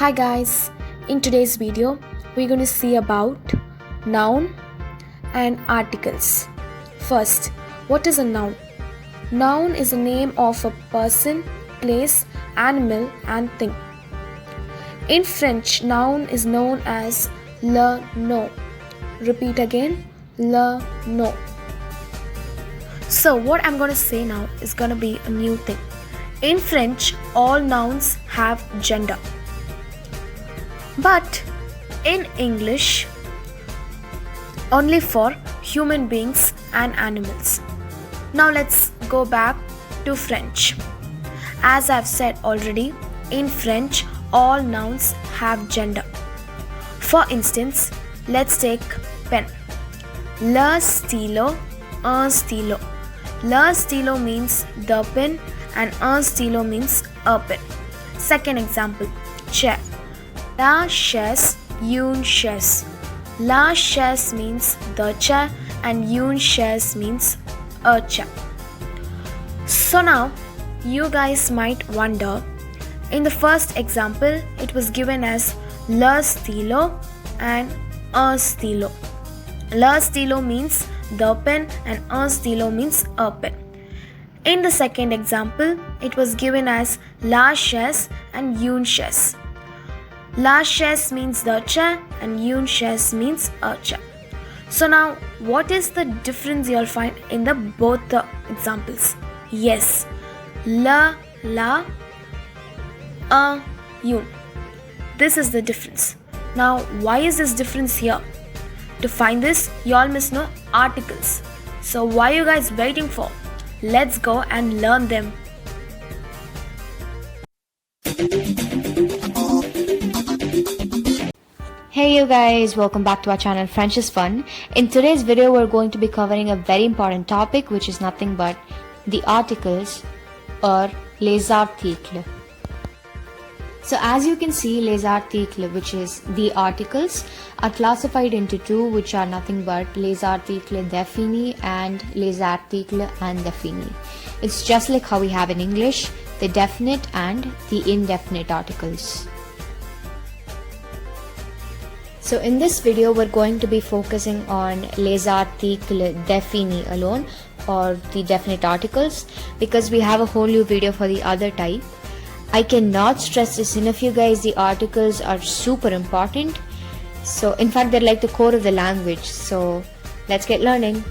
Hi guys, in today's video we're going to see about noun and articles. First, what is a noun? Noun is a name of a person, place, animal and thing. In French, noun is known as le nom. Repeat again, le nom. So what I'm going to say now is going to be a new thing. In French, all nouns have gender. But in English, only for human beings and animals. Now let's go back to French. As I've said already, in French, all nouns have gender. For instance, let's take pen. Le stylo, un stylo. Le stylo means the pen and un stylo means a pen. Second example, chair. La chaise, une chaise. La chaise means the chair and une chaise means a chair. So now you guys might wonder, in the first example it was given as le stylo and un stylo. Le stylo means the pen and un stylo means a pen. In the second example, it was given as la chaise and une chaise. La chaise means the chair and une chaise means a chair. So now, what is the difference you'll find in both the examples? Yes, la, une. This is the difference. Now, why is this difference here? To find this, you all must know articles. So why are you guys waiting for? Let's go and learn them. Hey you guys, welcome back to our channel French is Fun. In today's video, we're going to be covering a very important topic, which is nothing but the articles or les articles. So as you can see, les articles, which is the articles, are classified into two, which are nothing but les articles définis and les articles indéfinis. It's just like how we have in English, the definite and the indefinite articles. So in this video, we're going to be focusing on les articles définis alone, or the definite articles, because we have a whole new video for the other type. I cannot stress this enough, you guys. The articles are super important. So in fact, they're like the core of the language. So let's get learning.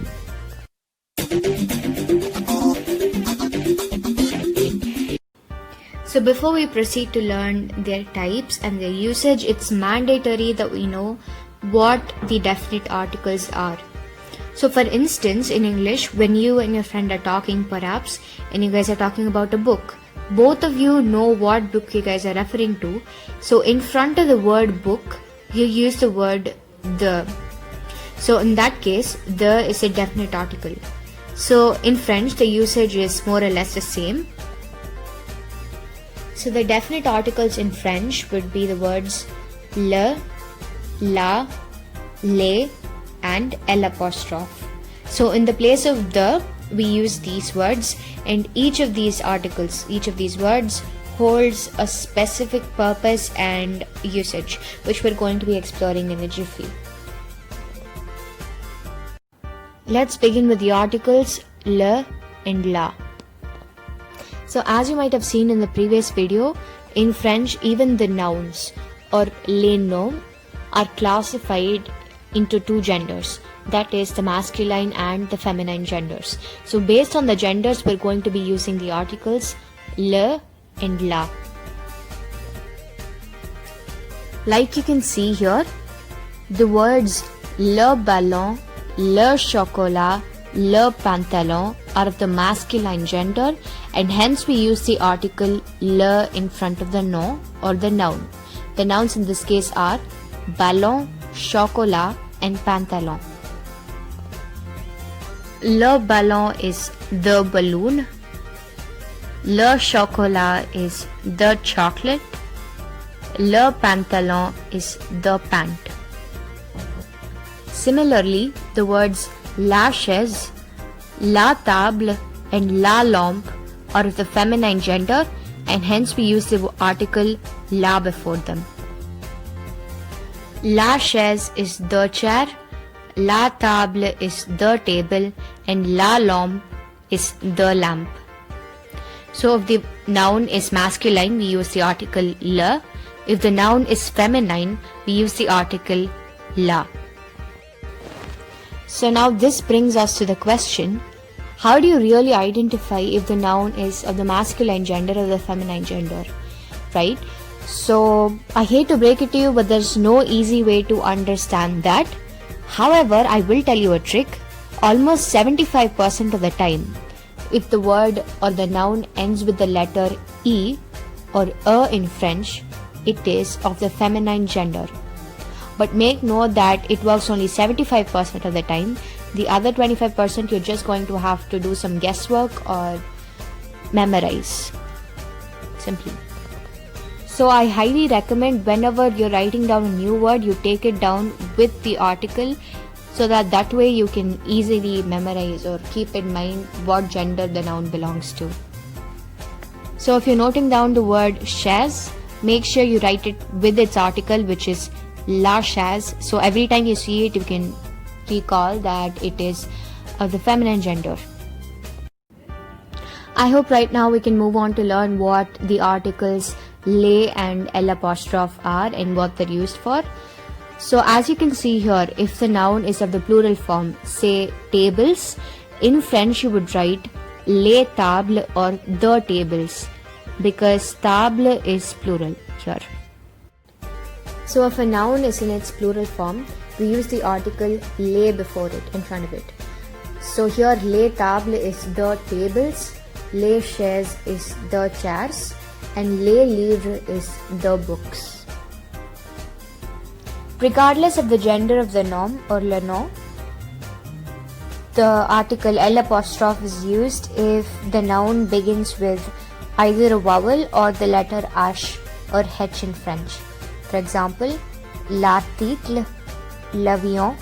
So before we proceed to learn their types and their usage, it's mandatory that we know what the definite articles are. So for instance, in English, when you and your friend are talking perhaps, and you guys are talking about a book, both of you know what book you guys are referring to. So in front of the word book, you use the word the. So in that case, the is a definite article. So in French, the usage is more or less the same. So the definite articles in French would be the words le, la, les, and l'apostrophe. So in the place of the, we use these words, and each of these articles, each of these words holds a specific purpose and usage, which we're going to be exploring in a jiffy. Let's begin with the articles le and la. So as you might have seen in the previous video, in French, even the nouns or les noms are classified into two genders, that is the masculine and the feminine genders. So based on the genders, we're going to be using the articles le and la. Like you can see here, the words le ballon, le chocolat, le pantalon are of the masculine gender, and hence we use the article le in front of the nom or the noun. The nouns in this case are ballon, chocolat and pantalon. Le ballon is the balloon. Le chocolat is the chocolate. Le pantalon is the pant. Similarly, the words la chaise, la table and la lampe are of the feminine gender, and hence we use the article la before them. La chaise is the chair, la table is the table, and la lampe is the lamp. So if the noun is masculine, we use the article la. If the noun is feminine, we use the article la. So now this brings us to the question, how do you really identify if the noun is of the masculine gender or the feminine gender, right? So I hate to break it to you, but there's no easy way to understand that. However, I will tell you a trick. Almost 75% of the time, if the word or the noun ends with the letter E or A in French, it is of the feminine gender. But make note that it works only 75% of the time. The other 25% you're just going to have to do some guesswork or memorize simply. So I highly recommend whenever you're writing down a new word, you take it down with the article, so that way you can easily memorize or keep in mind what gender the noun belongs to. So if you're noting down the word chaise, make sure you write it with its article, which is la chaise. So every time you see it, you can recall that it is of the feminine gender. I hope right now we can move on to learn what the articles les and l'apostrophe are and what they're used for. So as you can see here, if the noun is of the plural form, say tables, in French you would write les tables or the tables, because table is plural here. So if a noun is in its plural form, we use the article les before it, in front of it. So here les tables is the tables, les chaises is the chairs, and les livres is the books. Regardless of the gender of the noun or le nom, the article l'apostrophe is used if the noun begins with either a vowel or the letter H or H in French. For example, l'article, l'avion,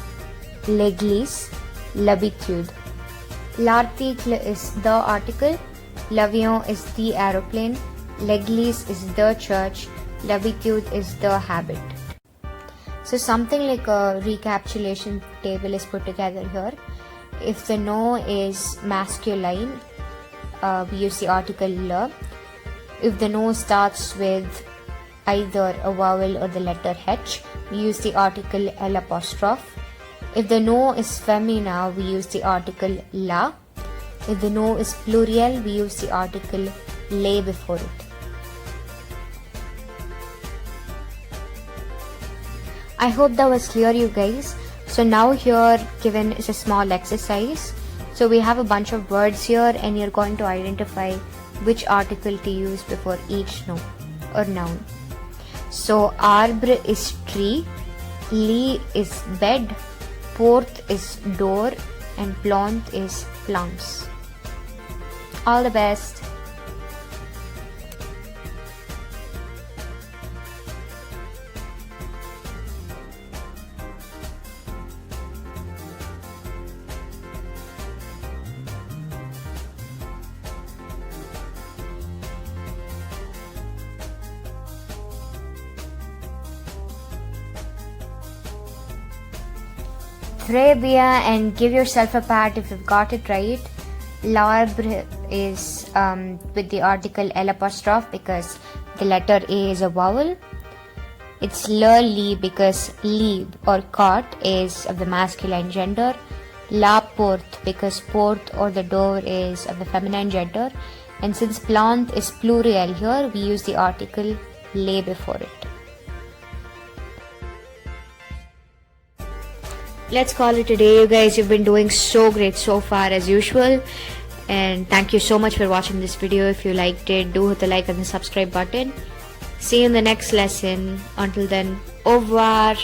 l'église, l'habitude. L'article is the article, l'avion is the aeroplane, l'église is the church, l'habitude is the habit. So something like a recapitulation table is put together here. If the noun is masculine, we use the article le. If the noun starts with either a vowel or the letter H, we use the article l'apostrophe. If the noun is feminine, we use the article la. If the noun is plural, we use the article les before it. I hope that was clear, you guys. So now here given is a small exercise. So we have a bunch of words here and you're going to identify which article to use before each noun or noun. So arbre is tree, lit is bed, porte is door, and plante is plants. All the best. Très bien, and give yourself a pat if you've got it right. L'arbre is with the article l'apostrophe because the letter A is a vowel. It's le lit because lit or cot is of the masculine gender. La porte because porte or the door is of the feminine gender. And since plante is plural here, we use the article les before it. Let's call it a day, you guys. You've been doing so great so far as usual. And thank you so much for watching this video. If you liked it, do hit the like and the subscribe button. See you in the next lesson. Until then, au revoir.